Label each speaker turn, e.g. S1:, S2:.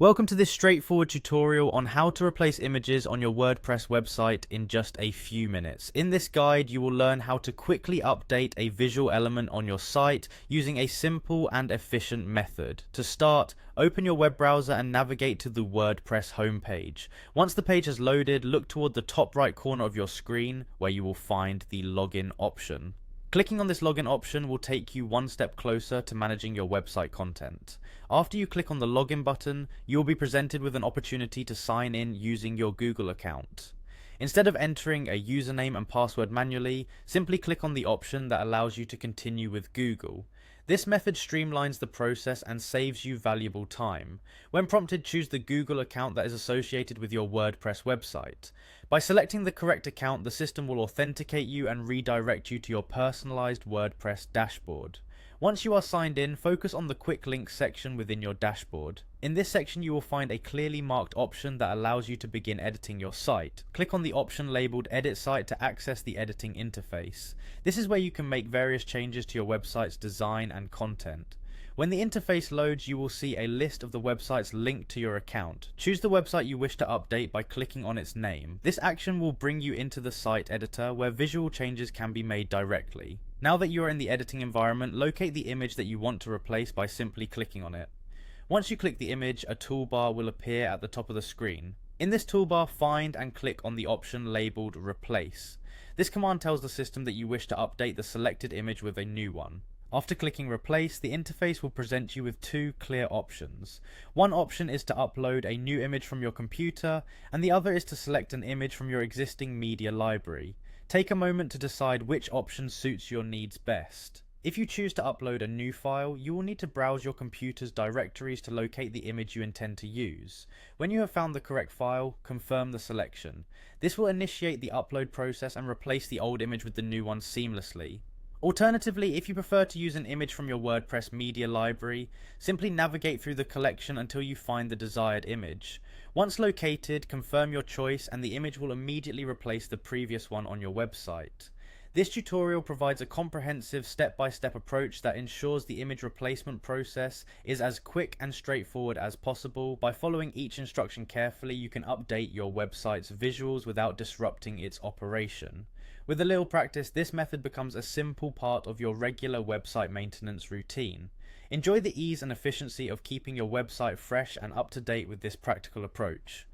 S1: Welcome to this straightforward tutorial on how to replace images on your WordPress website in just a few minutes. In this guide, you will learn how to quickly update a visual element on your site using a simple and efficient method. To start, open your web browser and navigate to the WordPress homepage. Once the page has loaded, look toward the top right corner of your screen where you will find the login option. Clicking on this login option will take you one step closer to managing your website content. After you click on the login button, you will be presented with an opportunity to sign in using your Google account. Instead of entering a username and password manually, simply click on the option that allows you to continue with Google. This method streamlines the process and saves you valuable time. When prompted, choose the Google account that is associated with your WordPress website. By selecting the correct account, the system will authenticate you and redirect you to your personalized WordPress dashboard. Once you are signed in, focus on the quick links section within your dashboard. In this section, you will find a clearly marked option that allows you to begin editing your site. Click on the option labeled Edit Site to access the editing interface. This is where you can make various changes to your website's design and content. When the interface loads, you will see a list of the websites linked to your account. Choose the website you wish to update by clicking on its name. This action will bring you into the site editor where visual changes can be made directly. Now that you are in the editing environment, locate the image that you want to replace by simply clicking on it. Once you click the image, a toolbar will appear at the top of the screen. In this toolbar, find and click on the option labeled Replace. This command tells the system that you wish to update the selected image with a new one. After clicking Replace, the interface will present you with two clear options. One option is to upload a new image from your computer, and the other is to select an image from your existing media library. Take a moment to decide which option suits your needs best. If you choose to upload a new file, you will need to browse your computer's directories to locate the image you intend to use. When you have found the correct file, confirm the selection. This will initiate the upload process and replace the old image with the new one seamlessly. Alternatively, if you prefer to use an image from your WordPress media library, simply navigate through the collection until you find the desired image. Once located, confirm your choice and the image will immediately replace the previous one on your website. This tutorial provides a comprehensive step-by-step approach that ensures the image replacement process is as quick and straightforward as possible. By following each instruction carefully, you can update your website's visuals without disrupting its operation. With a little practice, this method becomes a simple part of your regular website maintenance routine. Enjoy the ease and efficiency of keeping your website fresh and up to date with this practical approach.